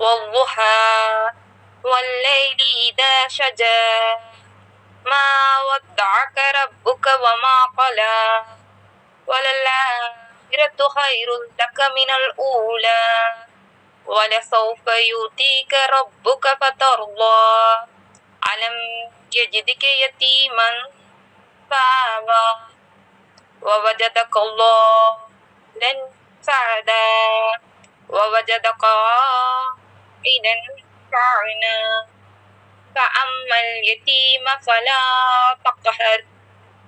والضحى والليل إذا سجى ما ودعك ربك وما قلى وللآخرة خير لك من الأولى ولسوف يؤتيك ربك فترضى ألم يجدك يتيما فآوى ووجدك ضالا فهدى ووجدك عائلا فأغنى فأما اليتيم فلا تقهر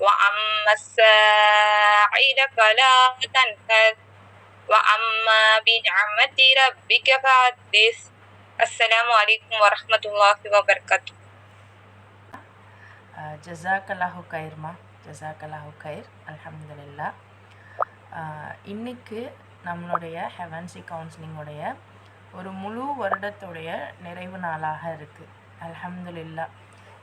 وأما السائل فلا تنهر وأما بنعمة ربك فحدث. السلام عليكم ورحمة الله وبركاته. ஜஸாக்கல்லாஹு கயிர்மா, ஜஸாக்கல்லாஹு கயிர். அல்ஹம்துலில்லா. இன்றைக்கு நம்மளுடைய ஹெவன்சி கவுன்சிலிங்குடைய ஒரு முழு வருடத்துடைய நிறைவு நாளாக இருக்குது. அல்ஹம்துலில்லா.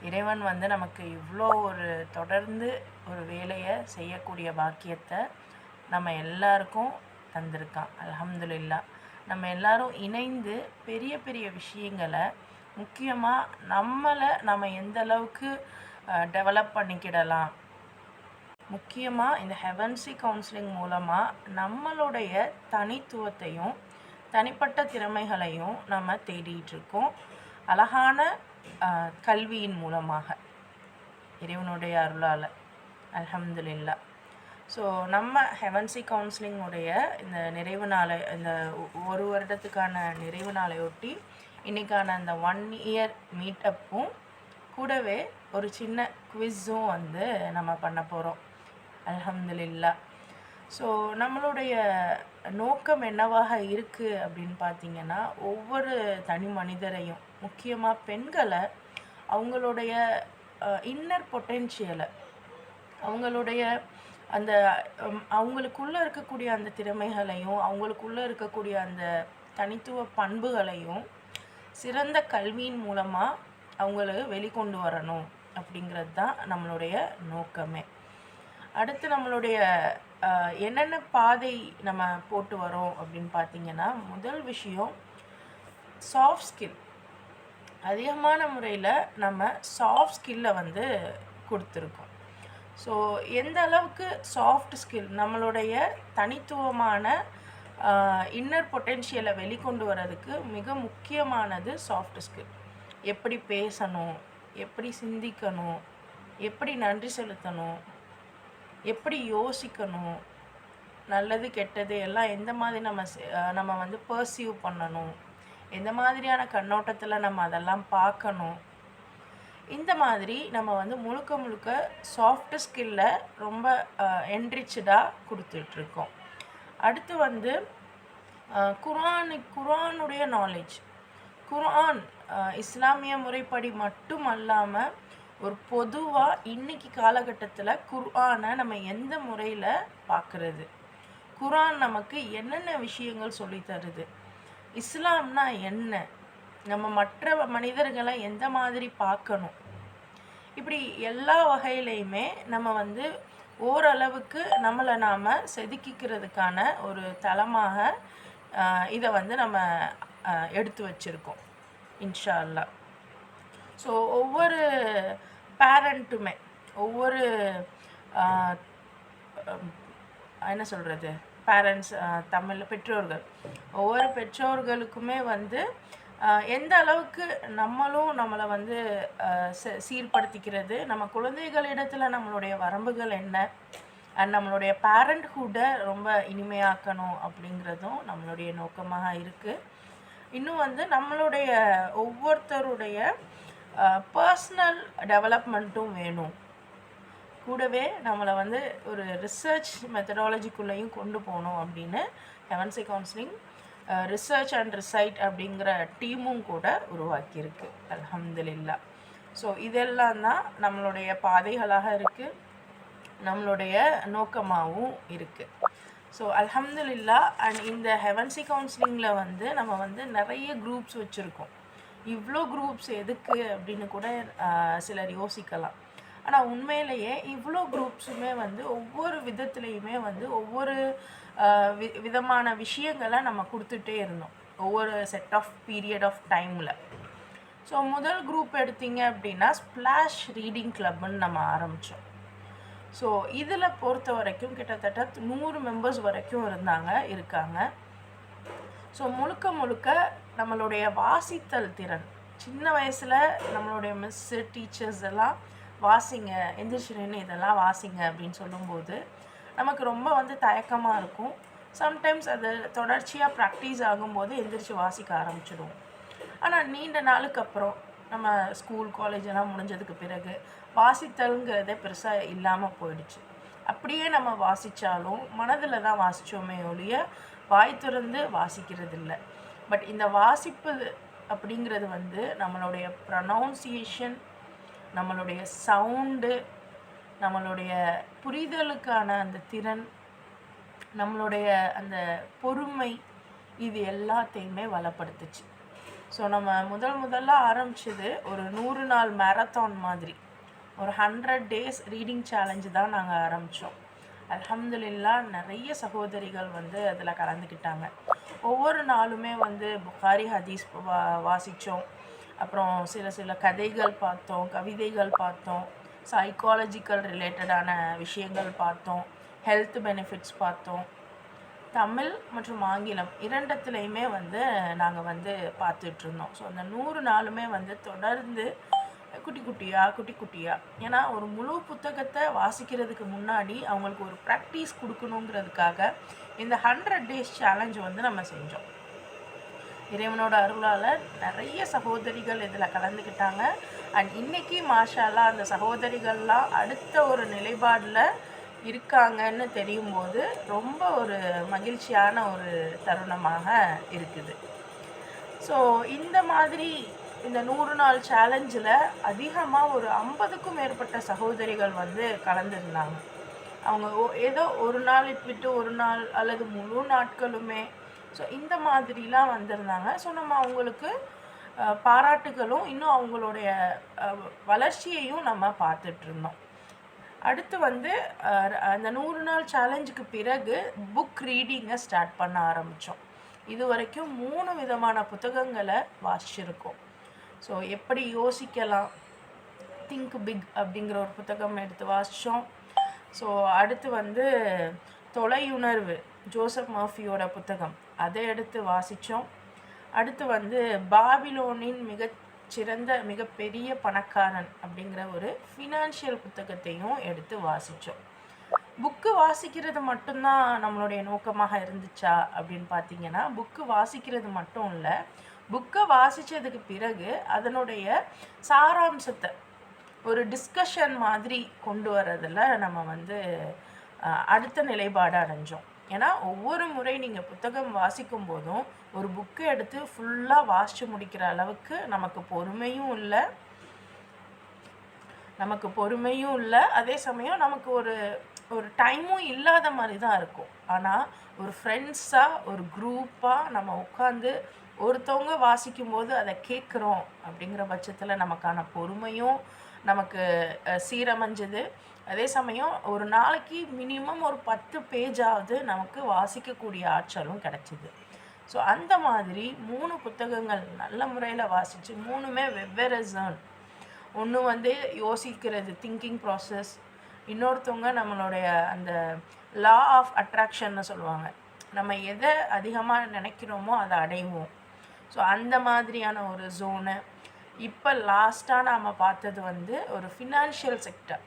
இறைவன் நமக்கு இவ்வளோ ஒரு தொடர்ந்து ஒரு வேலையை செய்யக்கூடிய பாக்கியத்தை நம்ம எல்லாருக்கும் தந்திருக்கான். அல்ஹம்துலில்லா. நம்ம எல்லாரும் இணைந்து பெரிய பெரிய விஷயங்களை, முக்கியமாக நம்ம எந்த அளவுக்கு டெவலப் பண்ணிக்கிடலாம், முக்கியமாக இந்த ஹெவன்சி கவுன்சிலிங் மூலமாக நம்மளுடைய தனித்துவத்தையும் தனிப்பட்ட திறமைகளையும் நம்ம தேடிகிட்ருக்கோம். அழகான கல்வியின் மூலமாக இறைவனுடைய அருளால். அல்ஹம்துலில்லா. ஸோ நம்ம ஹெவன்சி கவுன்சிலிங்குடைய இந்த நிறைவு நாளை, இந்த ஒரு வருடத்துக்கான நிறைவு நாளையொட்டி இன்றைக்கான அந்த 1 இயர் மீட்டப்பும் கூடவே ஒரு சின்ன குவிஸும் நம்ம பண்ண போகிறோம். அல்ஹம்துலில்லா. ஸோ நம்மளுடைய நோக்கம் என்னவாக இருக்குது அப்படின்னு பார்த்திங்கன்னா, ஒவ்வொரு தனி மனிதரையும், முக்கியமாக பெண்களை, அவங்களுடைய இன்னர் பொட்டென்ஷியலை, அவங்களுடைய அந்த அவங்களுக்குள்ளே இருக்கக்கூடிய அந்த திறமைகளையும் அவங்களுக்குள்ளே இருக்கக்கூடிய அந்த தனித்துவ பண்புகளையும் சிறந்த கல்வியின் மூலமாக அவங்களுக்கு வெளிக்கொண்டு வரணும் அப்படிங்கிறது தான் நம்மளுடைய நோக்கமே. அடுத்து நம்மளுடைய என்னென்ன பாதை நம்ம போட்டு வரோம் அப்படின்னு பார்த்திங்கன்னா, முதல் விஷயம் சாஃப்ட் ஸ்கில். அதிகமான முறையில் நம்ம சாஃப்ட் ஸ்கில்லை கொடுத்துருக்கோம். ஸோ எந்த அளவுக்கு சாஃப்ட் ஸ்கில் நம்மளுடைய தனித்துவமான இன்னர் பொட்டென்ஷியலை வெளிக்கொண்டு வர்றதுக்கு மிக முக்கியமானது சாஃப்ட் ஸ்கில். எப்படி பேசணும், எப்படி சிந்திக்கணும், எப்படி நன்றி செலுத்தணும், எப்படி யோசிக்கணும், நல்லது கெட்டது எல்லாம் எந்த மாதிரி நம்ம பர்சீவ் பண்ணணும், எந்த மாதிரியான கண்ணோட்டத்தில் நம்ம அதெல்லாம் பார்க்கணும், இந்த மாதிரி நம்ம முழுக்க முழுக்க சாஃப்ட் ஸ்கில்ல ரொம்ப என்ரிச்சாக கொடுத்துட்ருக்கோம். அடுத்து குர்ஆனுடைய நாலேஜ். குர்ஆன் இஸ்லாமிய முறைப்படி மட்டும் அல்லாமல் ஒரு பொதுவாக இன்றைக்கி காலகட்டத்தில் குர்ஆனை நம்ம எந்த முறையில் பார்க்குறது, குர்ஆன் நமக்கு என்னென்ன விஷயங்கள் சொல்லித்தருது, இஸ்லாம்னா என்ன, நம்ம மற்ற மனிதர்களை எந்த மாதிரி பார்க்கணும், இப்படி எல்லா வகையிலையுமே நம்ம ஓரளவுக்கு நம்மளை நாம் செதுக்கிக்கிறதுக்கான ஒரு தளமாக இதை நம்ம எடுத்து வச்சுருக்கோம் இன்ஷா அல்லாஹ். ஸோ ஒவ்வொரு பேரண்ட்டுமே, ஒவ்வொரு என்ன சொல்கிறது, பேரண்ட்ஸ், தமிழ் பெற்றோர்கள், ஒவ்வொரு பெற்றோர்களுக்குமே எந்த அளவுக்கு நம்மளை சீர்படுத்திக்கிறது, நம்ம குழந்தைகளிடத்தில் நம்மளுடைய வரம்புகள் என்ன, அண்ட் நம்மளுடைய பேரண்ட்ஹுட்டை ரொம்ப இனிமையாக்கணும் அப்படிங்கிறதும் நம்மளுடைய நோக்கமாக இருக்குது. இன்னும் நம்மளுடைய ஒவ்வொருத்தருடைய பர்சனல் டெவலப்மெண்ட்டும் வேணும். கூடவே நம்மளை ஒரு ரிசர்ச் மெத்தடாலஜிக்குள்ளேயும் கொண்டு போகணும் அப்படின்னு ஹெவன்சி கவுன்சிலிங் ரிசர்ச் அண்ட் ரிசைட் அப்படிங்கிற டீமும் கூட உருவாக்கியிருக்கு. அல்ஹம்துலில்லா. ஸோ இதெல்லாம் தான் நம்மளுடைய பாதைகளாக இருக்குது, நம்மளுடைய நோக்கமாகவும் இருக்குது. ஸோ அல்ஹம்துலில்லா. அண்ட் இந்த ஹெவன்சி கவுன்சிலிங்கில் நம்ம நிறைய குரூப்ஸ் வச்சுருக்கோம். இவ்வளோ குரூப்ஸ் எதுக்கு அப்படின்னு கூட சிலர் யோசிக்கலாம். ஆனால் உண்மையிலேயே இவ்வளோ குரூப்ஸுமே ஒவ்வொரு விதத்துலேயுமே ஒவ்வொரு விதமான விஷயங்களை நம்ம கொடுத்துட்டே இருந்தோம். ஒவ்வொரு செட் ஆஃப் பீரியட் ஆஃப் டைமில். ஸோ முதல் குரூப் எடுத்தீங்க அப்படின்னா ஸ்ப்ளாஷ் ரீடிங் கிளப்னு நம்ம ஆரம்பித்தோம். ஸோ இதில் பொறுத்த வரைக்கும் கிட்டத்தட்ட 100 மெம்பர்ஸ் வரைக்கும் இருக்காங்க. ஸோ முழுக்க நம்மளுடைய வாசித்தல் திறன், சின்ன வயசில் நம்மளுடைய மிஸ்ஸு டீச்சர்ஸ் எல்லாம் வாசிங்க, எந்திரிச்சிருன்னு இதெல்லாம் வாசிங்க அப்படின்னு சொல்லும்போது நமக்கு ரொம்ப தயக்கமாக இருக்கும். சம்டைம்ஸ் அது தொடர்ச்சியாக ப்ராக்டிஸ் ஆகும்போது எந்திரிச்சு வாசிக்க ஆரம்பிச்சிடுவோம். ஆனால் நீண்ட நாளுக்கு அப்புறம் நம்ம ஸ்கூல் காலேஜ் எல்லாம் முடிஞ்சதுக்கு பிறகு வாசித்தல்ங்கிறதே பெருசாக இல்லாமல் போயிடுச்சு. அப்படியே நம்ம வாசித்தாலும் மனதில் தான் வாசித்தோமே ஒழிய வாய் திறந்து வாசிக்கிறது இல்லை. பட் இந்த வாசிப்பு அப்படிங்கிறது நம்மளுடைய ப்ரொனவுன்சியேஷன், நம்மளுடைய சவுண்டு, நம்மளுடைய புரிதலுக்கான அந்த திறன், நம்மளுடைய அந்த பொறுமை, இது எல்லாத்தையுமே வளப்படுத்துச்சு. ஸோ நம்ம முதல்ல ஆரம்பித்தது ஒரு 100 நாள் மேரத்தான் மாதிரி, ஒரு 100 days ரீடிங் சேலஞ்சு தான் நாங்கள் ஆரம்பித்தோம். அல்ஹம்துலில்லாஹ் நிறைய சகோதரிகள் அதில் கலந்துக்கிட்டாங்க. ஒவ்வொரு நாளுமே புகாரி ஹதீஸ் வாசித்தோம். அப்புறம் சில கதைகள் பார்த்தோம், கவிதைகள் பார்த்தோம், சைக்காலஜிக்கல் ரிலேட்டடான விஷயங்கள் பார்த்தோம், ஹெல்த் பெனிஃபிட்ஸ் பார்த்தோம். தமிழ் மற்றும் ஆங்கிலம் இரண்டத்துலேயுமே நாங்கள் பார்த்துட்ருந்தோம். ஸோ அந்த 100 நாளுமே தொடர்ந்து குட்டி குட்டியாக ஏன்னா ஒரு முழு புத்தகத்தை வாசிக்கிறதுக்கு முன்னாடி அவங்களுக்கு ஒரு ப்ராக்டிஸ் கொடுக்கணுங்கிறதுக்காக இந்த 100 days சேலஞ்சு நம்ம செஞ்சோம். இறைவனோட அருளால் நிறைய சகோதரிகள் இதில் கலந்துக்கிட்டாங்க. அண்ட் இன்றைக்கி மாஷா அல்லாஹ் அந்த சகோதரிகள்லாம் அடுத்த ஒரு நிலைப்பாடில் இருக்காங்கன்னு தெரியும் போது ரொம்ப ஒரு மகிழ்ச்சியான ஒரு தருணமாக இருக்குது. ஸோ இந்த மாதிரி இந்த 100 நாள் சேலஞ்சில் அதிகமாக ஒரு 50க்கும் மேற்பட்ட சகோதரிகள் கலந்துருந்தாங்க. அவங்க ஏதோ ஒரு நாள் விட்டு ஒரு நாள் அல்லது முழு நாட்களுமே ஸோ இந்த மாதிரிலாம் வந்திருந்தாங்க. ஸோ நம்ம அவங்களுக்கு பாராட்டுகளும் இன்னும் அவங்களுடைய வளர்ச்சியையும் நம்ம பார்த்துட்ருந்தோம். அடுத்து அந்த 100 நாள் சேலஞ்சுக்கு பிறகு புக் ரீடிங்கை ஸ்டார்ட் பண்ண ஆரம்பித்தோம். இது வரைக்கும் 3 விதமான புத்தகங்களை வாசிச்சிருக்கோம். ஸோ எப்படி யோசிக்கலாம், திங்க் பிக் அப்படிங்கிற ஒரு புத்தகம் எடுத்து வாசித்தோம். ஸோ அடுத்து தொலையுணர்வு, ஜோசப் மர்ஃபியோட புத்தகம், அதை எடுத்து வாசித்தோம். அடுத்து பாபிலோனின் மிகப்பெரிய பணக்காரன் அப்படிங்கிற ஒரு ஃபினான்ஷியல் புத்தகத்தையும் எடுத்து வாசித்தோம். புக்கு வாசிக்கிறது மட்டும்தான் நம்மளுடைய நோக்கமாக இருந்துச்சா அப்படின்னு பார்த்தீங்கன்னா, புக்கு வாசிக்கிறது மட்டும் இல்லை, புக்கை வாசித்ததுக்கு பிறகு அதனுடைய சாராம்சத்தை ஒரு டிஸ்கஷன் மாதிரி கொண்டு வரதில் நம்ம அடுத்த நிலைப்பாடு அடைஞ்சோம். ஏன்னா ஒவ்வொரு முறை நீங்கள் புத்தகம் வாசிக்கும் போதும் ஒரு புக்கை எடுத்து ஃபுல்லாக வாசித்து முடிக்கிற அளவுக்கு நமக்கு பொறுமையும் இல்லை, அதே சமயம் நமக்கு ஒரு டைமும் இல்லாத மாதிரி தான் இருக்கும். ஆனால் ஒரு ஃப்ரெண்ட்ஸாக ஒரு குரூப்பாக நம்ம உட்காந்து ஒருத்தவங்க வாசிக்கும்போது அதை கேட்குறோம் அப்படிங்கிற பட்சத்தில் நமக்கான பொறுமையும் நமக்கு சீரமைஞ்சது. அதே சமயம் ஒரு நாளைக்கு மினிமம் ஒரு 10 பேஜாவது நமக்கு வாசிக்கக்கூடிய ஆற்றலும் கிடச்சிது. ஸோ அந்த மாதிரி 3 புத்தகங்கள் நல்ல முறையில் வாசித்து 3மே வெவ்வேறு ஜோன். ஒன்று யோசிக்கிறது, திங்கிங் ப்ராசஸ், இன்னொருத்தவங்க நம்மளுடைய அந்த லா ஆஃப் அட்ராக்ஷன்னு சொல்லுவாங்க, நம்ம எதை அதிகமாக நினைக்கிறோமோ அதை அடைவோம். ஸோ அந்த மாதிரியான ஒரு ஜோனு. இப்போ லாஸ்ட்டாக நாம் பார்த்தது ஒரு ஃபினான்ஷியல் செக்டர்.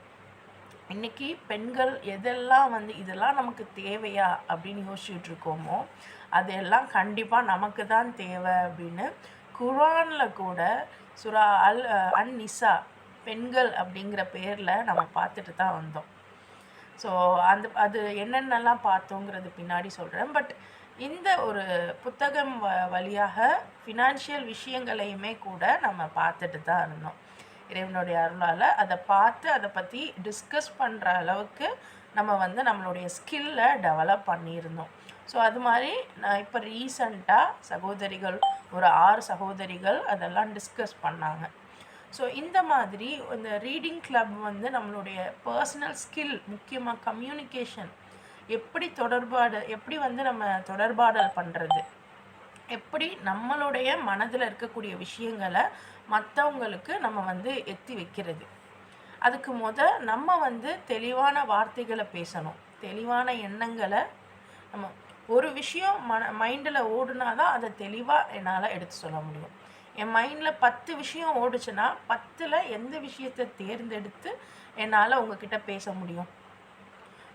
இன்றைக்கி பெண்கள் எதெல்லாம் இதெல்லாம் நமக்கு தேவையா அப்படின்னு யோசிச்சுட்டு இருக்கோமோ அதெல்லாம் கண்டிப்பாக நமக்கு தான் தேவை அப்படின்னு குர்ஆனில் கூட சூரா அன்-நிசா பெண்கள் அப்படிங்கிற பேரில் நம்ம பார்த்துட்டு தான் வந்தோம். ஸோ அது என்னென்னலாம் பார்த்தோங்கிறது பின்னாடி சொல்கிறேன். பட் இந்த ஒரு புத்தகம் வழியாக ஃபினான்ஷியல் விஷயங்களையுமே கூட நம்ம பார்த்துட்டு தான் இருந்தோம். இறைவனுடைய அருளால் அதை பார்த்து அதை பற்றி டிஸ்கஸ் பண்ணுற அளவுக்கு நம்ம நம்மளுடைய ஸ்கில்லை டெவலப் பண்ணியிருந்தோம். ஸோ அது மாதிரி நான் இப்போ ரீசண்டாக சகோதரிகள் ஒரு 6 சகோதரிகள் அதெல்லாம் டிஸ்கஸ் பண்ணாங்க. ஸோ இந்த மாதிரி இந்த ரீடிங் கிளப் நம்மளுடைய பர்சனல் ஸ்கில், முக்கியமாக கம்யூனிகேஷன், எப்படி நம்ம தொடர்பாடல் பண்ணுறது, எப்படி நம்மளுடைய மனதில் இருக்கக்கூடிய விஷயங்களை மற்றவங்களுக்கு நம்ம வந்து எத்தி வைக்கிறது. அதுக்கு நம்ம வந்து தெளிவான வார்த்தைகளை பேசணும், தெளிவான எண்ணங்களை. நம்ம ஒரு விஷயம் மைண்டில் ஓடுனா தான் அதை தெளிவாக என்னால் எடுத்து சொல்ல முடியும். என் மைண்டில் 10 விஷயம் ஓடுச்சுன்னா 10ல் எந்த விஷயத்தை தேர்ந்தெடுத்து என்னால் உங்ககிட்ட பேச முடியும்?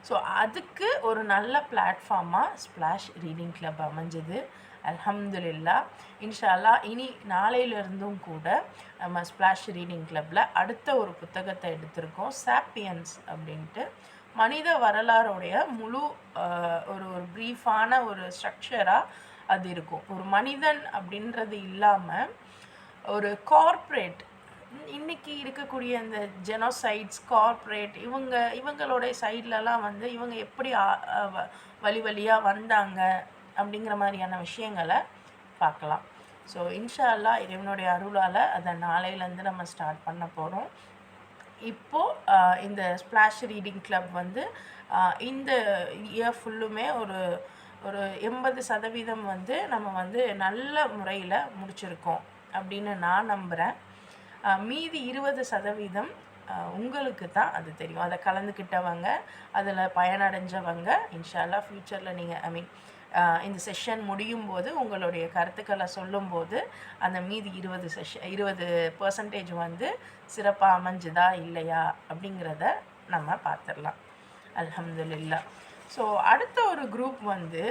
ஸோ அதுக்கு ஒரு நல்ல பிளாட்ஃபார்மாக ஸ்ப்ளாஷ் ரீடிங் கிளப் அமைஞ்சது. அல்ஹம்துலில்லா. இன்ஷா அல்லாஹ் இனி நாளையிலிருந்தும் கூட நம்ம ஸ்ப்ளாஷ் ரீடிங் கிளப்பில் அடுத்த ஒரு புத்தகத்தை எடுத்திருக்கோம், சாப்பியன்ஸ் அப்படின்ட்டு. மனித வரலாறுடைய முழு ஒரு ஒரு ப்ரீஃபான ஒரு ஸ்ட்ரக்சராக அது இருக்கும். ஒரு மனிதன் அப்படின்றது இல்லாமல் ஒரு கார்ப்பரேட், இன்னைக்கு இருக்கக்கூடிய இந்த ஜெனோசைட்ஸ், கார்ப்பரேட், இவங்களுடைய சைட்லலாம் வந்து இவங்க எப்படி வழி வழியாக வந்தாங்க அப்படிங்கிற மாதிரியான விஷயங்களை பார்க்கலாம். ஸோ இன்ஷா அல்லாஹ் இறைவனுடைய அருளால் அதை நாளையிலேருந்து நம்ம ஸ்டார்ட் பண்ண போகிறோம். இப்போது இந்த ஸ்ப்ளாஷ் ரீடிங் கிளப் வந்து இந்த இயர் ஃபுல்லுமே ஒரு ஒரு 80% வந்து நம்ம வந்து நல்ல முறையில் முடிச்சிருக்கோம் அப்படின்னு நான் நம்புகிறேன். மீதி 20% உங்களுக்கு தான் அது தெரியும். அதை கலந்துக்கிட்டவங்க, அதில் பயனடைஞ்சவங்க இன்ஷா அல்லாஹ் ஃப்யூச்சரில் நீங்கள் இந்த செஷன் முடியும் போது உங்களுடைய கருத்துக்களை சொல்லும்போது அந்த மீதி 20% வந்து சிறப்பாக அமைஞ்சுதா இல்லையா அப்படிங்கிறத நம்ம பார்த்துடலாம். அல்ஹம்துலில்லாஹ். ஸோ அடுத்த ஒரு குரூப் வந்து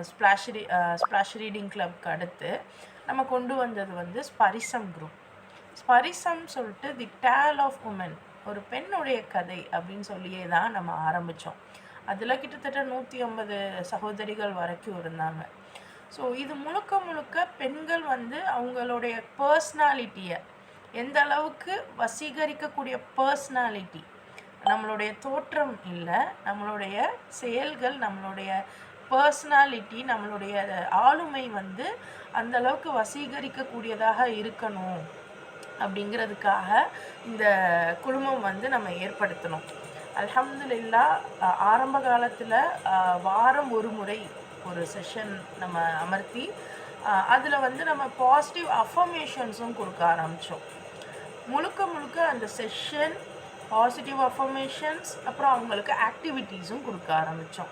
ஸ்ப்ளாஷ் ரீடிங் கிளப்க்கு அடுத்து நம்ம கொண்டு வந்தது வந்து ஸ்பரிசம் குரூப். ஸ்பரிசம் சொல்லிட்டு தி டேல் ஆஃப் உமன், ஒரு பெண்ணுடைய கதை அப்படின்னு சொல்லியே தான் நம்ம ஆரம்பித்தோம். அதில் கிட்டத்தட்ட 150 சகோதரிகள் வரைக்கும் இருந்தாங்க. ஸோ இது முழுக்க முழுக்க பெண்கள் வந்து அவங்களுடைய பர்ஸ்னாலிட்டியை எந்த அளவுக்கு வசீகரிக்கக்கூடிய பர்ஸ்னாலிட்டி, நம்மளுடைய தோற்றம் இல்லை, நம்மளுடைய செயல்கள், நம்மளுடைய பர்ஸ்னாலிட்டி, நம்மளுடைய ஆளுமை வந்து அந்த அளவுக்கு வசீகரிக்கக்கூடியதாக இருக்கணும் அப்படிங்கிறதுக்காக இந்த குழுமம் வந்து நம்ம ஏற்படுத்தணும். அல்ஹம்துலில்லாஹ். ஆரம்ப காலத்தில் வாரம் ஒரு முறை ஒரு செஷன் நம்ம அமர்த்தி அதில் வந்து நம்ம பாசிட்டிவ் அஃபர்மேஷன்ஸும் கொடுக்க ஆரம்பித்தோம். முழுக்க முழுக்க அந்த செஷன் பாசிட்டிவ் அஃபர்மேஷன்ஸ், அப்புறம் அவங்களுக்கு ஆக்டிவிட்டீஸும் கொடுக்க ஆரம்பித்தோம்.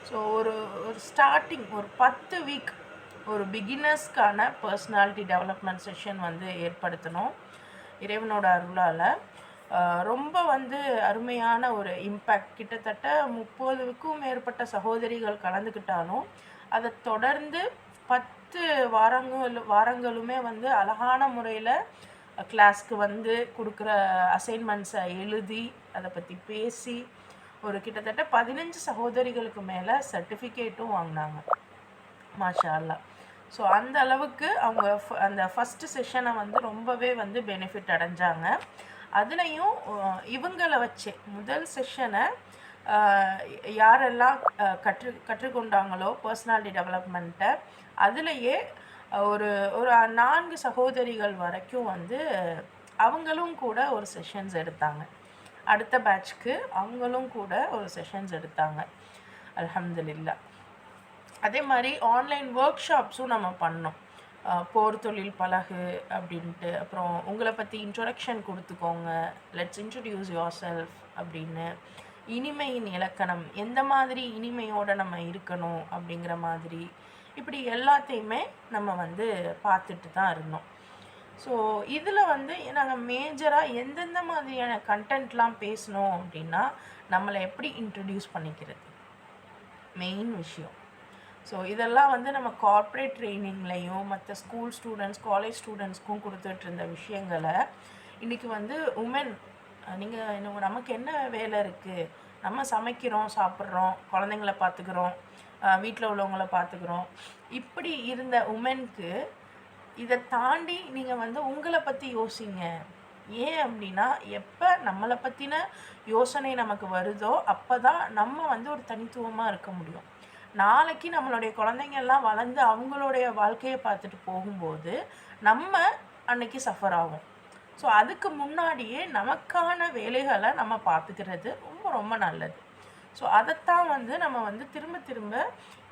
ஸோ ஒரு ஒரு ஸ்டார்டிங் ஒரு 10 வீக் ஒரு பிகினர்ஸ்க்கான பர்சனாலிட்டி டெவலப்மெண்ட் செஷன் வந்து ஏற்படுத்தணும். இறைவனோட அருளால் ரொம்ப வந்து அருமையான ஒரு இம்பேக்ட். கிட்டத்தட்ட 30க்கும் மேற்பட்ட சகோதரிகள் கலந்துக்கிட்டாலும் அதை தொடர்ந்து 10 வாரங்களுமே வந்து அழகான முறையில் கிளாஸ்க்கு வந்து கொடுக்குற அசைன்மெண்ட்ஸை எழுதி அதை பற்றி பேசி ஒரு கிட்டத்தட்ட 15 சகோதரிகளுக்கு மேலே சர்டிஃபிகேட்டும் வாங்கினாங்க. மாஷா அல்லாஹ். ஸோ அந்த அளவுக்கு அவங்க அந்த ஃபஸ்ட்டு செஷனை வந்து ரொம்பவே வந்து பெனிஃபிட் அடைஞ்சாங்க. அதுலேயும் இவங்களை வச்சு முதல் செஷனை யாரெல்லாம் கற்றுக்கொண்டாங்களோ பர்சனாலிட்டி டெவலப்மெண்ட்டை, அதுலேயே ஒரு ஒரு 4 சகோதரிகள் வரைக்கும் வந்து அவங்களும் கூட ஒரு செஷன்ஸ் எடுத்தாங்க. அடுத்த பேட்ச்க்கு அவங்களும் கூட ஒரு செஷன்ஸ் எடுத்தாங்க. அல்ஹம்துலில்லாஹ். அதே மாதிரி ஆன்லைன் ஒர்க் ஷாப்ஸும் நம்ம பண்ணோம். போர் தொழில் பழகு அப்படின்ட்டு, அப்புறம் உங்களை பற்றி இன்ட்ரொடக்ஷன் கொடுத்துக்கோங்க, லெட்ஸ் இன்ட்ரடியூஸ் யுவர் செல்ஃப் அப்படின்னு, இனிமையின் இலக்கணம், எந்த மாதிரி இனிமையோடு நம்ம இருக்கணும் அப்படிங்கிற மாதிரி, இப்படி எல்லாத்தையுமே நம்ம வந்து பார்த்துட்டு தான் இருந்தோம். ஸோ இதில் வந்து நாங்கள் மேஜராக எந்தெந்த மாதிரியான கண்டென்ட்லாம் பேசணும் அப்படின்னா, நம்மளை எப்படி இன்ட்ரடியூஸ் பண்ணிக்கிறது மெயின் விஷயம். ஸோ இதெல்லாம் வந்து நம்ம கார்ப்பரேட் ட்ரைனிங்லேயும் மற்ற ஸ்கூல் ஸ்டூடெண்ட்ஸ், காலேஜ் ஸ்டூடெண்ட்ஸ்க்கும் கொடுத்துட்டு இருந்த விஷயங்களை இன்றைக்கி வந்து உமன், நீங்கள் நமக்கு என்ன வேலை இருக்குது, நம்ம சமைக்கிறோம், சாப்பிட்றோம், குழந்தைங்கள பார்த்துக்கிறோம், வீட்டில் உள்ளவங்கள பார்த்துக்கிறோம், இப்படி இருந்த உமனுக்கு இதை தாண்டி நீங்கள் வந்து உங்களை பற்றி யோசிங்க. ஏன் அப்படின்னா, எப்போ நம்மளை பற்றின யோசனை நமக்கு வருதோ அப்போ தான் நம்ம வந்து ஒரு தனித்துவமாக இருக்க முடியும். நாளைக்கு நம்மளுடைய குழந்தைங்கள்லாம் வளர்ந்து அவங்களுடைய வாழ்க்கையை பார்த்துட்டு போகும்போது நம்ம அன்னைக்கு சஃபர் ஆகும். ஸோ அதுக்கு முன்னாடியே நமக்கான வேலைகளை நம்ம பார்த்துக்கிறது ரொம்ப ரொம்ப நல்லது. ஸோ அதைத்தான் வந்து நம்ம வந்து திரும்ப திரும்ப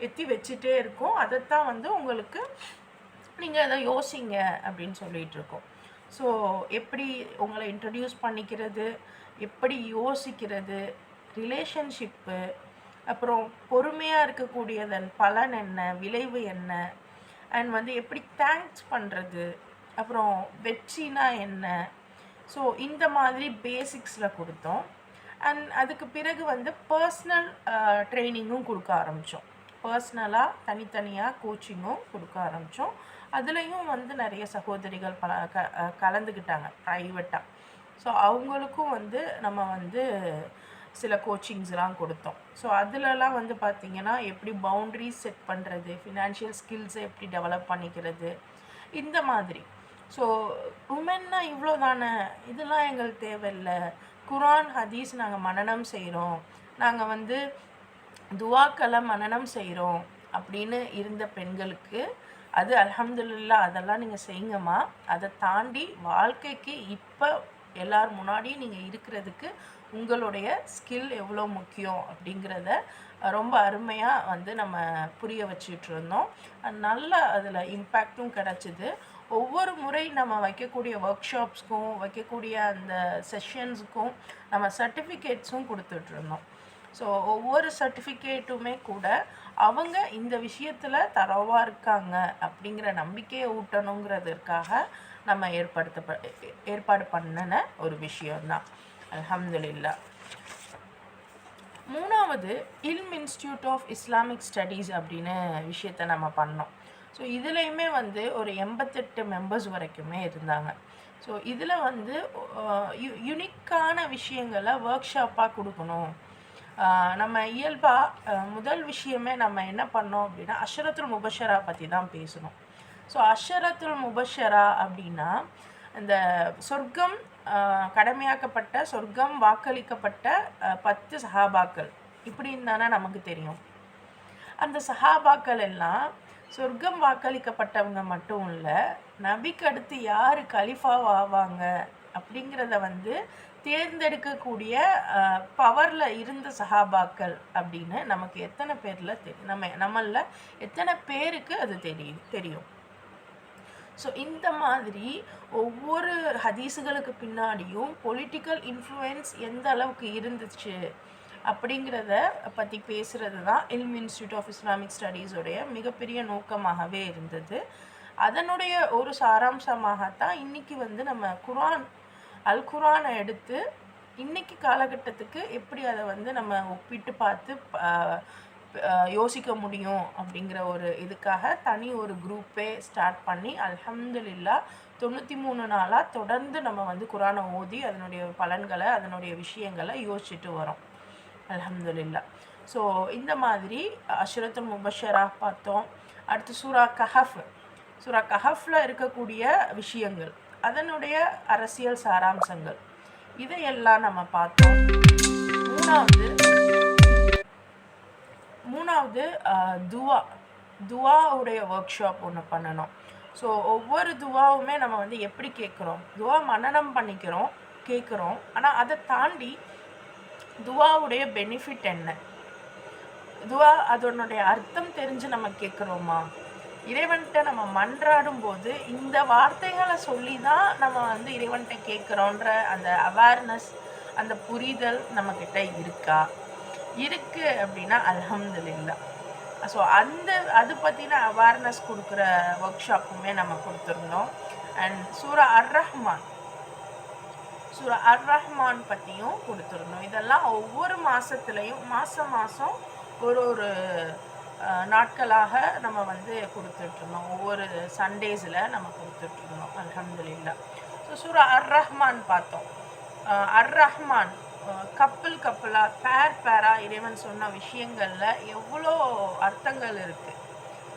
எத்தி வச்சுட்டே இருக்கோம். அதைத்தான் வந்து உங்களுக்கு நீங்கள் அதை யோசிங்க அப்படின்னு சொல்லிகிட்ருக்கோம். ஸோ எப்படி உங்களை இன்ட்ரடியூஸ் பண்ணிக்கிறது, எப்படி யோசிக்கிறது, ரிலேஷன்ஷிப்பு, அப்புறம் பொறுமையாக இருக்கக்கூடியதன் பலன் என்ன, விளைவு என்ன, அண்ட் வந்து எப்படி தேங்க்ஸ் பண்ணுறது, அப்புறம் வெற்றினா என்ன, ஸோ இந்த மாதிரி பேசிக்ஸில் கொடுத்தோம். அண்ட் அதுக்கு பிறகு வந்து பர்சனல் ட்ரைனிங்கும் கொடுக்க ஆரம்பித்தோம். பர்சனலாக தனித்தனியாக கோச்சிங்கும் கொடுக்க ஆரம்பித்தோம். அதுலேயும் வந்து நிறைய சகோதரிகள் கலந்துக்கிட்டாங்க ப்ரைவேட்டாக. ஸோ அவங்களுக்கும் வந்து நம்ம வந்து சில கோச்சிங்ஸ்லாம் கொடுத்தோம். ஸோ அதிலலாம் வந்து பார்த்திங்கன்னா எப்படி பவுண்ட்ரிஸ் செட் பண்ணுறது, ஃபினான்ஷியல் ஸ்கில்ஸை எப்படி டெவலப் பண்ணிக்கிறது, இந்த மாதிரி. ஸோ உமென்னா இவ்வளோ தானே, இதெல்லாம் எங்களுக்கு தேவையில்லை, குரான் ஹதீஸ் நாங்கள் மனனம் செய்கிறோம், நாங்கள் வந்து துவாக்களை மனனம் செய்கிறோம் அப்படின்னு இருந்த பெண்களுக்கு அது அல்ஹம்துலில்லாஹ் அதெல்லாம் நீங்கள் செய்யுங்கம்மா. அதை தாண்டி வாழ்க்கைக்கு இப்போ எல்லார் முன்னாடியும் நீங்கள் இருக்கிறதுக்கு உங்களுடைய ஸ்கில் எவ்வளோ முக்கியம் அப்படிங்கிறத ரொம்ப அருமையாக வந்து நம்ம புரிய வச்சுட்டு இருந்தோம். நல்ல அதில் இம்பேக்டும் கிடச்சிது. ஒவ்வொரு முறை நம்ம வைக்கக்கூடிய ஒர்க் ஷாப்ஸ்க்கும் வைக்கக்கூடிய அந்த செஷன்ஸுக்கும் நம்ம சர்டிஃபிகேட்ஸும் கொடுத்துட்ருந்தோம். ஸோ ஒவ்வொரு சர்டிஃபிகேட்டுமே கூட அவங்க இந்த விஷயத்தில் தரவாக இருக்காங்க அப்படிங்கிற நம்பிக்கையை ஊட்டணுங்கிறதுக்காக நம்ம ஏற்பாடு பண்ணின ஒரு விஷயம்தான். அல்ஹம்துலில்லாஹ். 3வது இல்ம் இன்ஸ்டியூட் ஆஃப் இஸ்லாமிக் ஸ்டடீஸ் அப்படின்னு விஷயத்தை நம்ம பண்ணோம். ஸோ இதுலேயுமே வந்து ஒரு 88 மெம்பர்ஸ் வரைக்குமே இருந்தாங்க. ஸோ இதில் வந்து யுனிக்கான விஷயங்களை ஒர்க் ஷாப்பாக கொடுக்கணும். நம்ம இயல்பாக முதல் விஷயமே நம்ம என்ன பண்ணோம் அப்படின்னா அஷ்ரத்துல் முபஷரா பற்றி தான் பேசணும். ஸோ அஷ்ரத்துல் முபஷரா அப்படின்னா இந்த சொர்க்கம் கடமையாக்கப்பட்ட, சொர்க்கம் வாக்களிக்கப்பட்ட 10 சஹாபாக்கள் இப்படின்னு தானே நமக்கு தெரியும். அந்த சஹாபாக்கள் எல்லாம் சொர்க்கம் வாக்களிக்கப்பட்டவங்க மட்டும் இல்லை, நபிக்கு அடுத்து யார் கலிஃபாவ் ஆவாங்க அப்படிங்கிறத வந்து தேர்ந்தெடுக்கக்கூடிய பவரில் இருந்த சஹாபாக்கள் அப்படின்னு நமக்கு எத்தனை பேரில் நம்மளில் எத்தனை பேருக்கு அது தெரியும். ஸோ இந்த மாதிரி ஒவ்வொரு ஹதீஸுகளுக்கு பின்னாடியும் பொலிட்டிக்கல் இன்ஃப்ளூயன்ஸ் எந்த அளவுக்கு இருந்துச்சு அப்படிங்கிறத பற்றி பேசுகிறது தான் இல்ம் இன்ஸ்டியூட் ஆஃப் இஸ்லாமிக் ஸ்டடீஸோடைய மிகப்பெரிய நோக்கமாகவே இருந்தது. அதனுடைய ஒரு சாராம்சமாகத்தான் இன்றைக்கி வந்து நம்ம குரானை எடுத்து இன்றைக்கி காலகட்டத்துக்கு எப்படி அதை வந்து நம்ம ஒப்பிட்டு பார்த்து யோசிக்க முடியும் அப்படிங்கிற ஒரு இதுக்காக தனி ஒரு குரூப்பே ஸ்டார்ட் பண்ணி அல்ஹம்துலில்லாஹ் 93 நாளாக தொடர்ந்து நம்ம வந்து குரானை ஓதி அதனுடைய பலன்களை, அதனுடைய விஷயங்களை யோசிச்சுட்டு வரோம். அல்ஹம்துலில்லாஹ். ஸோ இந்த மாதிரி அஷ்ரத்துல் முபஷரா பார்த்தோம். அடுத்து சூரா கஹஃபில் இருக்கக்கூடிய விஷயங்கள், அதனுடைய அரசியல் சாராம்சங்கள், இதையெல்லாம் நம்ம பார்த்தோம். மூணாவது துவாவுடைய ஒர்க் ஷாப் ஒன்று பண்ணணும். ஸோ ஒவ்வொரு துவாவுமே நம்ம வந்து எப்படி கேட்குறோம், துவா மனனம் பண்ணிக்கிறோம், கேட்குறோம். ஆனால் அதை தாண்டி துவாவுடைய பெனிஃபிட் என்ன, துவா அதனுடைய அர்த்தம் தெரிஞ்சு நம்ம கேட்குறோமா, இறைவன்கிட்ட நம்ம மன்றாடும் போது இந்த வார்த்தைகளை சொல்லி தான் நம்ம வந்து இறைவன்கிட்ட கேட்குறோன்ற அந்த அவேர்னஸ், அந்த புரிதல் நம்மக்கிட்ட இருக்கா? இருக்குது அப்படின்னா அல்ஹம்துலில்லாஹ். ஸோ அது பற்றின அவேர்னஸ் கொடுக்குற ஒர்க் ஷாப்புமே நம்ம கொடுத்துருந்தோம். அண்ட் சூரா அர் ரஹ்மான் பற்றியும் கொடுத்துருந்தோம். இதெல்லாம் ஒவ்வொரு மாதத்துலேயும் மாதம் ஒரு நாட்களாக நம்ம வந்து கொடுத்துட்ருந்தோம். ஒவ்வொரு சண்டேஸில் நம்ம கொடுத்துட்ருந்தோம். அல்ஹம்துலில்லாஹ். ஸோ சூரா அர் ரஹ்மான் பார்த்தோம். அர் ரஹ்மான் கப்பலாக பேராக இறைவன் சொன்ன விஷயங்களில் எவ்வளோ அர்த்தங்கள் இருக்குது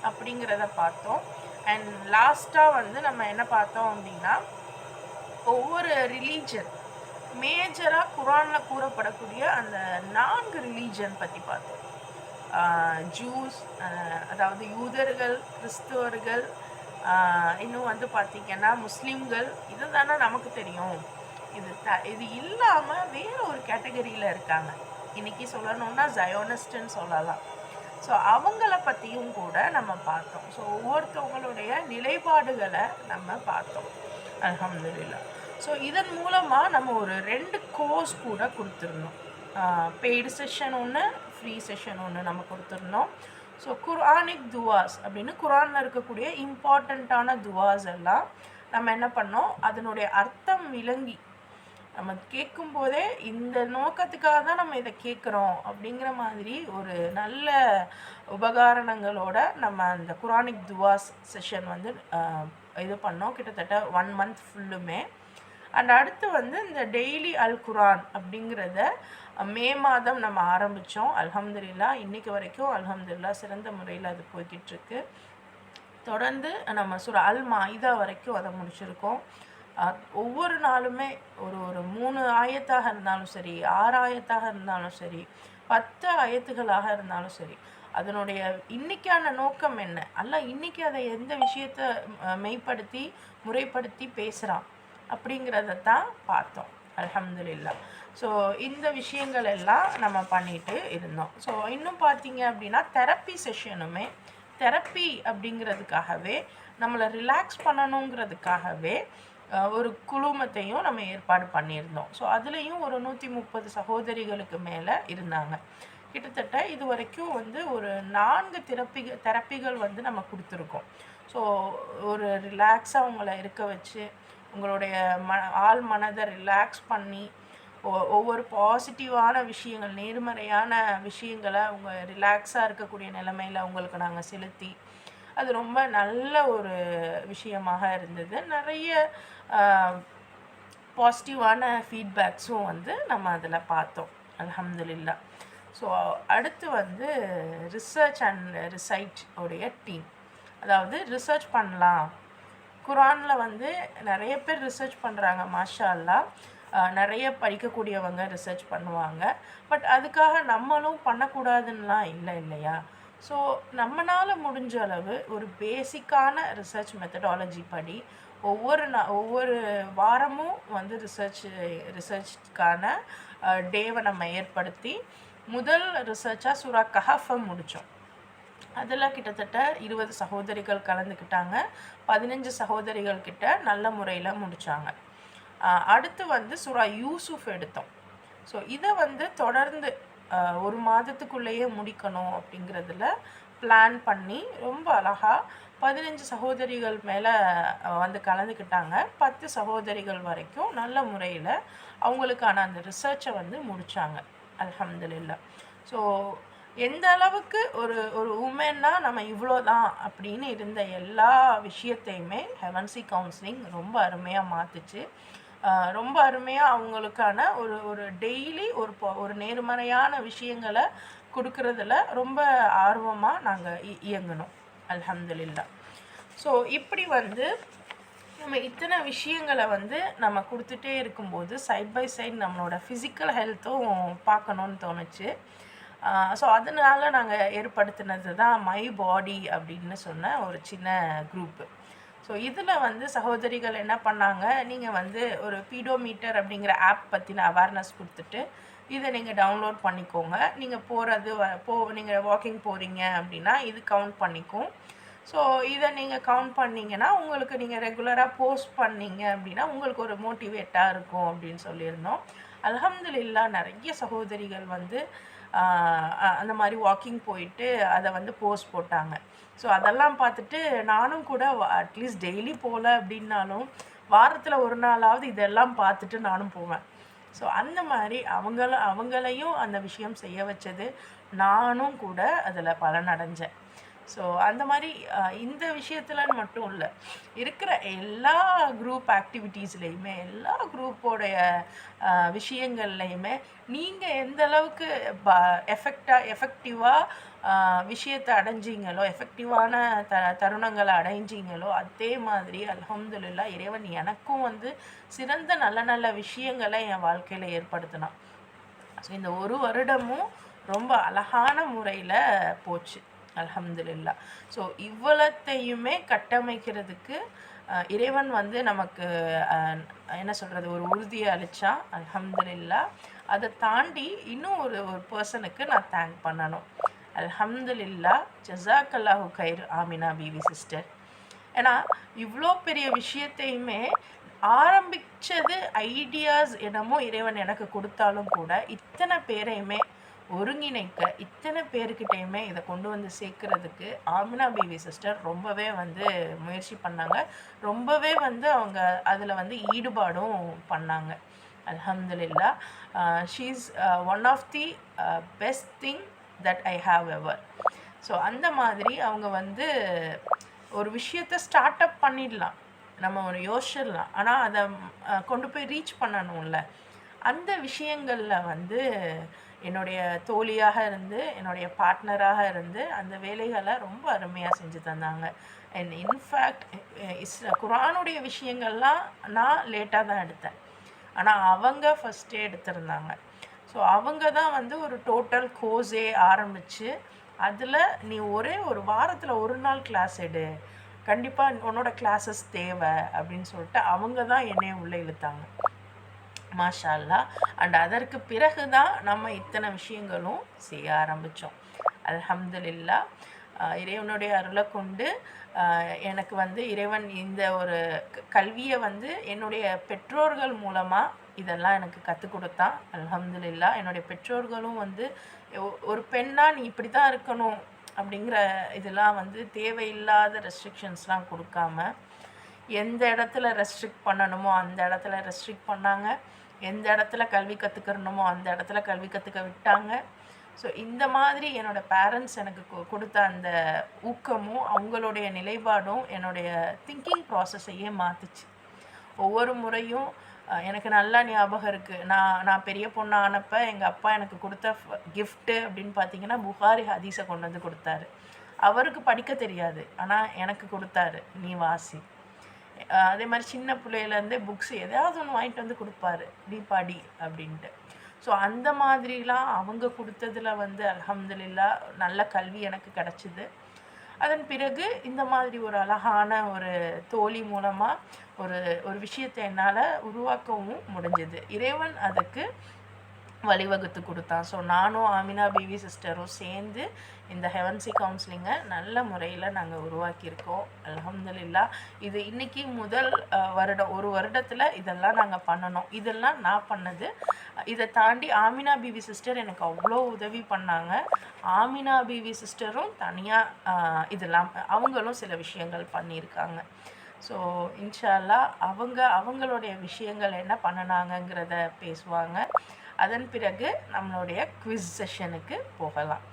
அப்படிங்கிறத பார்த்தோம். அண்ட் லாஸ்ட்டாக வந்து நம்ம என்ன பார்த்தோம் அப்படின்னா ஒவ்வொரு ரிலீஜன் மேஜராக குரானில் கூறப்படக்கூடிய அந்த 4 ரிலீஜன் பற்றி பார்த்தோம். ஜூஸ், அதாவது யூதர்கள், கிறிஸ்துவர்கள், இன்னும் வந்து பார்த்திங்கன்னா முஸ்லீம்கள், இது தானே நமக்கு தெரியும். இது இல்லாமல் வேறு ஒரு கேட்டகரியில் இருக்காங்க. இன்றைக்கி சொல்லணுன்னா ஜயோனிஸ்ட்டுன்னு சொல்லலாம். ஸோ அவங்கள பற்றியும் கூட நம்ம பார்த்தோம். ஸோ ஒவ்வொருத்தவங்களுடைய நிலைப்பாடுகளை நம்ம பார்த்தோம். அல்ஹம்துலில்லாஹ். ஸோ இதன் மூலமாக நம்ம ஒரு 2 கோர்ஸ் கூட கொடுத்துருந்தோம். பெய்டு செஷன் ஒன்று, ஃப்ரீ செஷன் ஒன்று நம்ம கொடுத்துருந்தோம். ஸோ குர்ஆனிக் துவாஸ் அப்படின்னு குர்ஆனில் இருக்கக்கூடிய இம்பார்ட்டண்ட்டான துவாஸ் எல்லாம் நம்ம என்ன பண்ணோம், அதனுடைய அர்த்தம் விளங்கி நம்ம கேட்கும்போதே இந்த நோக்கத்துக்காக தான் நம்ம இதை கேட்குறோம் அப்படிங்கிற மாதிரி ஒரு நல்ல உபகரணங்களோட நம்ம அந்த குரானிக் துவாஸ் செஷன் வந்து இது பண்ணோம் கிட்டத்தட்ட 1 மந்த் ஃபுல்லுமே. அண்ட் அடுத்து வந்து இந்த டெய்லி அல் குரான் அப்படிங்கிறத மே மாதம் நம்ம ஆரம்பித்தோம். அல்ஹம்துலில்லாஹ் இன்னைக்கு வரைக்கும் அல்ஹம்துலில்லாஹ் சிறந்த முறையில் அது போய்கிட்டுருக்கு. தொடர்ந்து நம்ம சூரா அல் மாயிதா வரைக்கும் அதை முடிச்சிருக்கோம். ஒவ்வொரு நாளுமே ஒரு ஒரு 3 ஆயத்தாக இருந்தாலும் சரி, 6 ஆயத்தாக இருந்தாலும் சரி, 10 ஆயத்துகளாக இருந்தாலும் சரி, அதனுடைய இன்னைக்கான நோக்கம் என்ன, அல்லாஹ் இன்னைக்கு அதை எந்த விஷயத்தை மெய்ப்படுத்தி முறைப்படுத்தி பேசுகிறான் அப்படிங்கிறத தான் பார்த்தோம். அல்ஹம்துலில்லாஹ். ஸோ இந்த விஷயங்கள் எல்லாம் நம்ம பண்ணிட்டு இருந்தோம். ஸோ இன்னும் பார்த்தீங்க அப்படின்னா தெரப்பி செஷனுமே, தெரப்பி அப்படிங்கிறதுக்காகவே நம்மளை ரிலாக்ஸ் பண்ணணுங்கிறதுக்காகவே ஒரு குழுமத்தையும் நம்ம ஏற்பாடு பண்ணியிருந்தோம். ஸோ அதுலேயும் ஒரு 130 சகோதரிகளுக்கு மேலே இருந்தாங்க. கிட்டத்தட்ட இது வரைக்கும் வந்து ஒரு 4 தெரப்பிகள் வந்து நம்ம கொடுத்துருக்கோம். ஸோ ஒரு ரிலாக்ஸாக அவங்கள இருக்க வச்சு உங்களுடைய ஆள் மனதை ரிலாக்ஸ் பண்ணி ஒவ்வொரு பாசிட்டிவான விஷயங்கள், நேர்மறையான விஷயங்களை அவங்க ரிலாக்ஸாக இருக்கக்கூடிய நிலைமையில் அவங்களுக்கு நாங்கள் செலுத்தி அது ரொம்ப நல்ல ஒரு விஷயமாக இருந்தது. நிறைய பாசிட்டிவான ஃபீட்பேக்ஸும் வந்து நம்ம அதில் பார்த்தோம். அல்ஹம்துலில்லாஹ். ஸோ அடுத்து வந்து ரிசர்ச் அண்ட் ரிசைட் உடைய டீம், அதாவது ரிசர்ச் பண்ணலாம். குரானில் வந்து நிறைய பேர் ரிசர்ச் பண்ணுறாங்க, மாஷா அல்லாஹ். நிறைய படிக்கக்கூடியவங்க ரிசர்ச் பண்ணுவாங்க. பட் அதுக்காக நம்மளும் பண்ணக்கூடாதுன்னெலாம் இல்லை இல்லையா? ஸோ நம்மளால் முடிஞ்ச அளவு ஒரு பேசிக்கான ரிசர்ச் மெத்தடாலஜி படி ஒவ்வொரு வாரமும் வந்து ரிசர்ச்சுக்கான டேவை நம்ம ஏற்படுத்தி முதல் ரிசர்ச்சாக சூரா கஹஃபை முடித்தோம். அதில் கிட்டத்தட்ட 20 சகோதரிகள் கலந்துக்கிட்டாங்க. 15 சகோதரிகள் கிட்ட நல்ல முறையில் முடித்தாங்க. அடுத்து வந்து சூரா யூசுஃப் எடுத்தோம். ஸோ இதை வந்து தொடர்ந்து 1 மாதத்துக்குள்ளேயே முடிக்கணும் அப்படிங்கிறதுல பிளான் பண்ணி ரொம்ப அழகாக 15 சகோதரிகள் மேலே வந்து கலந்துக்கிட்டாங்க. 10 சகோதரிகள் வரைக்கும் நல்ல முறையில் அவங்களுக்கான அந்த ரிசர்ச்சை வந்து முடித்தாங்க. அல்ஹம்துலில்லாஹ். ஸோ எந்த அளவுக்கு ஒரு ஒரு உமன்னா நம்ம இவ்வளோ தான் அப்படின்னு இருந்த எல்லா விஷயத்தையுமே ஹெவன்சி கவுன்சிலிங் ரொம்ப அருமையாக மாற்றுச்சு. ரொம்ப அருமையாக அவங்களுக்கான ஒரு டெய்லி ஒரு நேர்மறையான விஷயங்களை கொடுக்கறதுல ரொம்ப ஆர்வமாக நாங்கள் இயங்கினோம். அல்ஹம்துலில்லாஹ். ஸோ இப்படி வந்து நம்ம இத்தனை விஷயங்களை வந்து நம்ம கொடுத்துட்டே இருக்கும்போது சைட் பை சைட் நம்மளோட ஃபிசிக்கல் ஹெல்த்தும் பார்க்கணுன்னு தோணுச்சு. ஸோ அதனால் நாங்கள் ஏற்படுத்தினது தான் மை பாடி அப்படின்னு சொன்ன ஒரு சின்ன குரூப்பு. ஸோ இதில் வந்து சகோதரிகள் என்ன பண்ணாங்க, நீங்கள் வந்து ஒரு பீடோமீட்டர் அப்படிங்கிற ஆப் பற்றின அவேர்னஸ் கொடுத்துட்டு இதை நீங்கள் டவுன்லோட் பண்ணிக்கோங்க. நீங்கள் நீங்கள் வாக்கிங் போகிறீங்க அப்படின்னா இது கவுண்ட் பண்ணிக்கும். ஸோ இதை நீங்கள் கவுண்ட் பண்ணிங்கன்னா உங்களுக்கு நீங்கள் ரெகுலராக போஸ்ட் பண்ணீங்க அப்படின்னா உங்களுக்கு ஒரு மோட்டிவேட்டாக இருக்கும் அப்படின்னு சொல்லியிருந்தோம். அல்ஹம்துலில்லாஹ் நிறைய சகோதரிகள் வந்து அந்த மாதிரி வாக்கிங் போயிட்டு அதை வந்து போஸ்ட் போட்டாங்க. ஸோ அதெல்லாம் பார்த்துட்டு நானும் கூட அட்லீஸ்ட் டெய்லி போகல அப்படின்னாலும் வாரத்தில் ஒரு நாளாவது இதெல்லாம் பார்த்துட்டு நானும் போவேன். ஸோ அந்த மாதிரி அவங்களையும் அந்த விஷயம் செய்ய வச்சது, நானும் கூட அதில் பலனடைஞ்சேன். ஸோ அந்த மாதிரி இந்த விஷயத்துலன்னு மட்டும் இல்லை, இருக்கிற எல்லா குரூப் ஆக்டிவிட்டீஸ்லேயுமே எல்லா குரூப்போடைய விஷயங்கள்லையுமே நீங்கள் எந்த அளவுக்கு எஃபெக்டிவாக விஷயத்தை அடைஞ்சிங்களோ, எஃபெக்டிவான தருணங்களை அடைஞ்சிங்களோ, அதே மாதிரி அல்ஹம்துலில்லாஹ் இறைவன் எனக்கும் வந்து சிறந்த நல்ல நல்ல விஷயங்களை என் வாழ்க்கையில் ஏற்படுத்தினான். ஸோ இந்த 1 வருடமும் ரொம்ப அழகான முறையில் போச்சு. அல்ஹம்துலில்லாஹ். ஸோ இவ்வளத்தையுமே கட்டமைக்கிறதுக்கு இறைவன் வந்து நமக்கு என்ன சொல்கிறது, ஒரு உறுதியை அளித்தான். அல்ஹம்துலில்லாஹ். அதை தாண்டி இன்னும் ஒரு பர்சனுக்கு நான் தேங்க் பண்ணணும். அல்ஹம்துலில்லா, ஜஸாக்கல்லாஹு கைர் ஆமினா பிவி சிஸ்டர். ஏன்னா இவ்வளோ பெரிய விஷயத்தையுமே ஆரம்பித்தது ஐடியாஸ் என்னமோ இறைவன் எனக்கு கொடுத்தாலும் கூட இத்தனை பேரையுமே ஒருங்கிணைக்க, இத்தனை பேர்கிட்டையுமே இதை கொண்டு வந்து சேர்க்கறதுக்கு ஆமினா பிவி சிஸ்டர் ரொம்பவே வந்து முயற்சி பண்ணாங்க. ரொம்பவே வந்து அவங்க அதில் வந்து ஈடுபாடும் பண்ணாங்க. அல்ஹம்துலில்லா, she is one of the best thing that I have ever. So அந்த மாதிரி அவங்க வந்து ஒரு விஷயத்தை ஸ்டார்ட் அப் பண்ணிடலாம், நம்ம ஒரு யோசிச்சிடலாம், ஆனால் அதை கொண்டு போய் ரீச் பண்ணணும்ல. அந்த விஷயங்களில் வந்து என்னுடைய தோழியாக இருந்து, என்னுடைய பார்ட்னராக இருந்து அந்த வேலைகளை ரொம்ப அருமையாக செஞ்சு தந்தாங்க. அண்ட் இன்ஃபேக்ட் குரானுடைய விஷயங்கள்லாம் நான் லேட்டாக தான் எடுத்தேன், ஆனால் அவங்க ஃபஸ்ட்டே எடுத்திருந்தாங்க. ஸோ அவங்க தான் வந்து ஒரு டோட்டல் கோர்ஸே ஆரம்பித்து அதில் நீ ஒரே ஒரு வாரத்தில் ஒரு நாள் கிளாஸ் எடு, கண்டிப்பாக உன்னோட கிளாஸஸ் தேவை அப்படின்னு சொல்லிட்டு அவங்க தான் என்னைய உள்ளே இழுத்தாங்க. மாஷா அல்லாஹ். அண்ட் அதற்கு பிறகு தான் நம்ம இத்தனை விஷயங்களும் செய்ய ஆரம்பித்தோம். அல்ஹம்துலில்லா, இறைவனுடைய அருளை கொண்டு எனக்கு வந்து இறைவன் இந்த ஒரு கல்வியை வந்து என்னுடைய பெற்றோர்கள் மூலமாக இதெல்லாம் எனக்கு கற்றுக் கொடுத்தான். அல்ஹம்துலில்லா, என்னுடைய பெற்றோர்களும் வந்து ஒரு பெண்ணாக நீ இப்படி தான் இருக்கணும் அப்படிங்கிற இதெல்லாம் வந்து தேவையில்லாத ரெஸ்ட்ரிக்ஷன்ஸ்லாம் கொடுக்காம எந்த இடத்துல ரெஸ்ட்ரிக்ட் பண்ணணுமோ அந்த இடத்துல ரெஸ்ட்ரிக்ட் பண்ணாங்க, எந்த இடத்துல கல்வி கற்றுக்கணுமோ அந்த இடத்துல கல்வி கற்றுக்க விட்டாங்க. ஸோ இந்த மாதிரி என்னோடய பேரண்ட்ஸ் எனக்கு கொடுத்த அந்த ஊக்கமும் அவங்களுடைய நிலைப்பாடும் என்னுடைய திங்கிங் ப்ராசஸையே மாற்றுச்சு. ஒவ்வொரு முறையும் எனக்கு நல்லா ஞாபகம் இருக்குது, நான் பெரிய பொண்ணு ஆனப்போ எங்கள் அப்பா எனக்கு கொடுத்த கிஃப்ட்டு அப்படின்னு பார்த்தீங்கன்னா புகாரி ஹதீஸை கொண்டு வந்து கொடுத்தாரு. அவருக்கு படிக்க தெரியாது, ஆனால் எனக்கு கொடுத்தாரு, நீ வாசி. அதே மாதிரி சின்ன பிள்ளையிலேருந்தே புக்ஸ் எதாவது ஒன்று வாங்கிட்டு வந்து கொடுப்பாரு, நீ படி அப்படின்ட்டு. ஸோ அந்த மாதிரிலாம் அவங்க கொடுத்ததில் வந்து அல்ஹம்துலில்லா நல்ல கல்வி எனக்கு கிடச்சிது. அதன் பிறகு இந்த மாதிரி ஒரு அழகான ஒரு தோழி மூலமாக ஒரு விஷயத்தை என்னால் உருவாக்கவும் முடிஞ்சது. இறைவன் அதுக்கு வழிவகுத்து கொடுத்தான். ஸோ நானும் ஆமினா பிவி சிஸ்டரும் சேர்ந்து இந்த ஹெவன்சி கவுன்சிலிங்கை நல்ல முறையில் நாங்கள் உருவாக்கியிருக்கோம். அல்ஹம்துலில்லா, இது இன்றைக்கி முதல் வருடம், ஒரு வருடத்தில் இதெல்லாம் நாங்கள் பண்ணணும். இதெல்லாம் நான் பண்ணது. இதை தாண்டி ஆமினா பிவி சிஸ்டர் எனக்கு அவ்வளோ உதவி பண்ணாங்க. ஆமினா பிவி சிஸ்டரும் தனியாக இதெல்லாம் அவங்களும் சில விஷயங்கள் பண்ணியிருக்காங்க. ஸோ இன்ஷா அல்லாஹ் அவங்களுடைய விஷயங்கள் என்ன பண்ணினாங்கங்கிறத பேசுவாங்க. அதன் பிறகு நம்மளுடைய குவிஸ் செஷனுக்கு போகலாம்.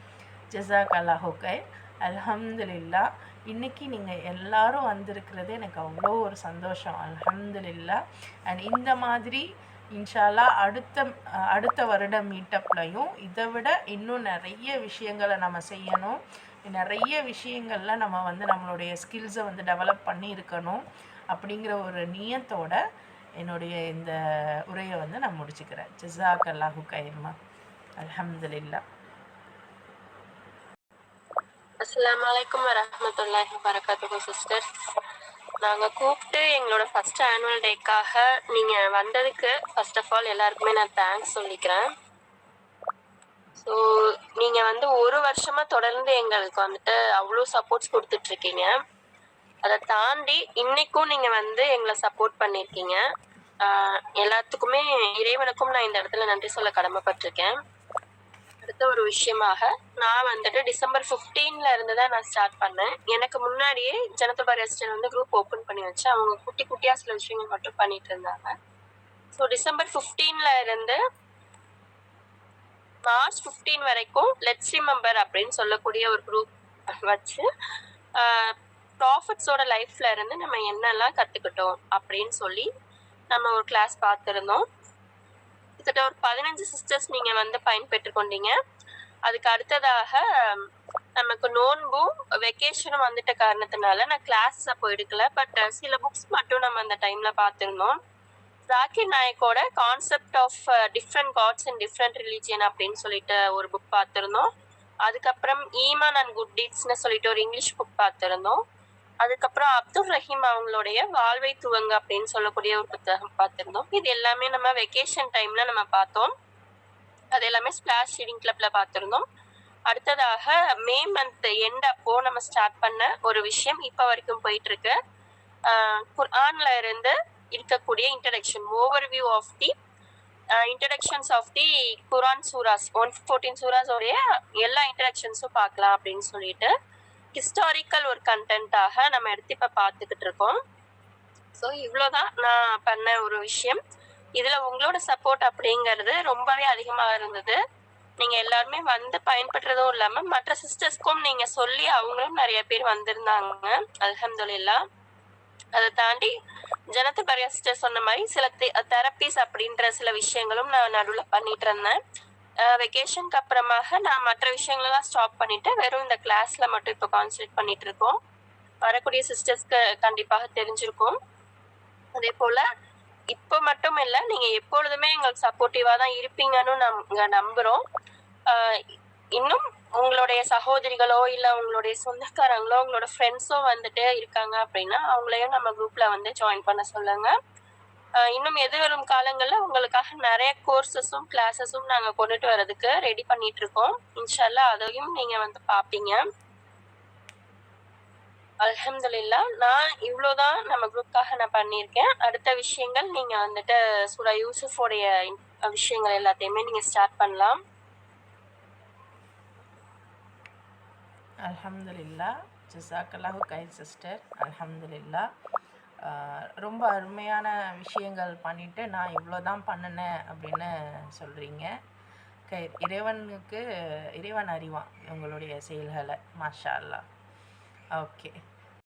ஜஸாக்கல்லாஹு கைர். அல்ஹம்துலில்லா, இன்றைக்கி நீங்கள் எல்லோரும் வந்திருக்கிறது எனக்கு அவ்வளோ ஒரு சந்தோஷம். அல்ஹம்துலில்லா. அண்ட் இந்த மாதிரி இன்ஷா அல்லாஹ் அடுத்த வருடம் மீட்டப்லையும் இதை விட இன்னும் நிறைய விஷயங்களை நம்ம செய்யணும். நிறைய விஷயங்களில் நம்ம வந்து நம்மளுடைய ஸ்கில்ஸை வந்து டெவலப் பண்ணி இருக்கணும் அப்படிங்கிற ஒரு நியத்தோட என்னுடைய இந்த உரையை வந்து நான் முடிச்சுக்கிறேன். ஜஸாக்கல்லாஹு கைர்மா. அல்ஹம்துலில்லா. அஸ்ஸலாமு அலைக்கும் வரஹ்மத்துல்லாஹி வபரகாத்துஹு சிஸ்டர். நாங்கள் கூப்பிட்டு எங்களோட ஃபஸ்ட் ஆனுவல் டேக்காக நீங்கள் வந்ததுக்கு ஃபர்ஸ்ட் ஆஃப் ஆல் எல்லாருக்குமே நான் தேங்க்ஸ் சொல்லிக்கிறேன். ஸோ நீங்கள் வந்து ஒரு வருஷமாக தொடர்ந்து எங்களுக்கு வந்துட்டு அவ்வளோ சப்போர்ட்ஸ் கொடுத்துட்ருக்கீங்க. அதை தாண்டி இன்னைக்கும் நீங்கள் வந்து எங்களை சப்போர்ட் பண்ணியிருக்கீங்க. எல்லாத்துக்குமே இறைவனுக்கும் நான் இந்த இடத்துல நன்றி சொல்ல கடமைப்பட்டிருக்கேன். அடுத்த ஒரு விஷயமாக நான் வந்துட்டு December 15 இருந்து தான் நான் ஸ்டார்ட் பண்ணேன். எனக்கு முன்னாடியே ஜனதா ரெஸ்டன் வந்து குரூப் ஓப்பன் பண்ணி வச்சு அவங்க குட்டி குட்டியாக சில விஷயங்கள் மட்டும் பண்ணிட்டு இருந்தாங்க. ஸோ December 15 இருந்து March 15 வரைக்கும் லெட்ஸ் ரிமெம்பர் அப்படின்னு சொல்லக்கூடிய ஒரு குரூப் வச்சு ப்ராஃபிட்ஸோட லைஃப்ல இருந்து நம்ம என்னெல்லாம் கற்றுக்கிட்டோம் அப்படின்னு சொல்லி நம்ம ஒரு கிளாஸ் பார்த்துருந்தோம். கிட்டத்தட்ட ஒரு 15 சிஸ்டர்ஸ் நீங்கள் வந்து பயன்பெற்று கொண்டீங்க. அதுக்கு அடுத்ததாக நமக்கு நோன்பும் வெக்கேஷனும் வந்துட்ட காரணத்தினால நான் கிளாஸஸ் அப்போ எடுக்கல. பட் சில புக்ஸ் மட்டும் நம்ம அந்த டைமில் பார்த்துருந்தோம். ஜாக்கிர் நாயக்கோட concept of different gods and different religion அப்படின்னு சொல்லிட்டு ஒரு புக் பார்த்துருந்தோம். அதுக்கப்புறம் ஈமான் அண்ட் குட் டீட்ஸ்னு சொல்லிட்டு ஒரு இங்கிலீஷ் புக் பார்த்துருந்தோம். அதுக்கப்புறம் அப்துல் ரஹீம் அவங்களுடைய வாழ்வை துவங்க அப்படின்னு சொல்லக்கூடிய ஒரு புத்தகம் பார்த்துருந்தோம். இது எல்லாமே நம்ம வெக்கேஷன் டைம்ல நம்ம பார்த்தோம். அது எல்லாமே ஸ்பிளாஷ் ரீடிங் கிளப்ல பார்த்துருந்தோம். அடுத்ததாக மே மந்த் எண்ட் அப்போ நம்ம ஸ்டார்ட் பண்ண ஒரு விஷயம் இப்போ வரைக்கும் போயிட்டு இருக்கு. குர்ஆன்ல இருந்து இருக்கக்கூடிய introduction, overview of the introductions of the Quran surahs, 114 சூராஸோடைய எல்லா இன்ட்ரடக்ஷன்ஸும் பார்க்கலாம் அப்படின்னு சொல்லிட்டு ஹிஸ்டாரிக்கல் ஒரு கண்டென்ட்டாக நம்ம எடுத்து இப்போ பார்த்துக்கிட்டு இருக்கோம். ஸோ இவ்வளோதான் நான் பண்ண ஒரு விஷயம். இதில் உங்களோட சப்போர்ட் அப்படிங்கிறது ரொம்பவே அதிகமாக இருந்தது. நீங்கள் எல்லாருமே வந்து பயன்படுறதும் இல்லாமல் மற்ற சிஸ்டர்ஸ்க்கும் நீங்கள் சொல்லி அவங்களும் நிறைய பேர் வந்திருந்தாங்க. அல்ஹம்துலில்லாஹ். அதை தாண்டி ஜனத்து பரியா சிஸ்டர் சொன்ன மாதிரி சில தெரப்பிஸ் அப்படின்ற சில விஷயங்களும் நான் நடுவில் பண்ணிட்டு இருந்தேன். வெக்கேஷனுக்கு அப்புறமாக நான் மற்ற விஷயங்களெல்லாம் ஸ்டாப் பண்ணிட்டு வெறும் இந்த கிளாஸ்ல மட்டும் இப்போ கான்சன்ட்ரேட் பண்ணிட்டு இருக்கோம். வரக்கூடிய சிஸ்டர்ஸ்க்கு கண்டிப்பாக தெரிஞ்சிருக்கும். அதே போல இப்போ மட்டும் இல்லை, நீங்க எப்பொழுதுமே எங்களுக்கு சப்போர்ட்டிவா தான் இருப்பீங்கன்னு நாங்க நம்புறோம். இன்னும் உங்களுடைய சகோதரிகளோ இல்லை உங்களுடைய சொந்தக்காரங்களோ உங்களோட ஃப்ரெண்ட்ஸோ வந்துட்டு இருக்காங்க அப்படின்னா அவங்களையும் நம்ம குரூப்ல வந்து ஜாயின் பண்ண சொல்லுங்க. இன்னும் எதிர்வரும் காலங்களில் உங்களுக்காக நிறைய கோர்சஸும் கிளாஸஸும் நாங்கள் கொண்டுட்டு வர்றதுக்கு ரெடி பண்ணிட்டு இருக்கோம். இன்ஷால்லா அதையும் நீங்க வந்து பார்ப்பீங்க. அல்ஹம்துலில்லாஹ். நான் இவ்வளோதான் நம்ம குரூப்காக நான் பண்ணியிருக்கேன். அடுத்த விஷயங்கள் நீங்க வந்துட்டு சூரா யூசுஃபோடைய விஷயங்கள் எல்லாத்தையுமே நீங்க ஸ்டார்ட் பண்ணலாம். அல்ஹம்துலில்லாஹ். ஜஸாக்கல்லாஹு கைர் சிஸ்டர். அல்ஹம்துலில்லாஹ். ரொம்ப அருமையான விஷயங்கள் பண்ணிவிட்டு நான் இவ்வளோ தான் பண்ணினேன் அப்படின்னு சொல்கிறீங்க. இறைவன் அறிவான் உங்களுடைய செயல்களை. மாஷா அல்லாஹ். ஓகே.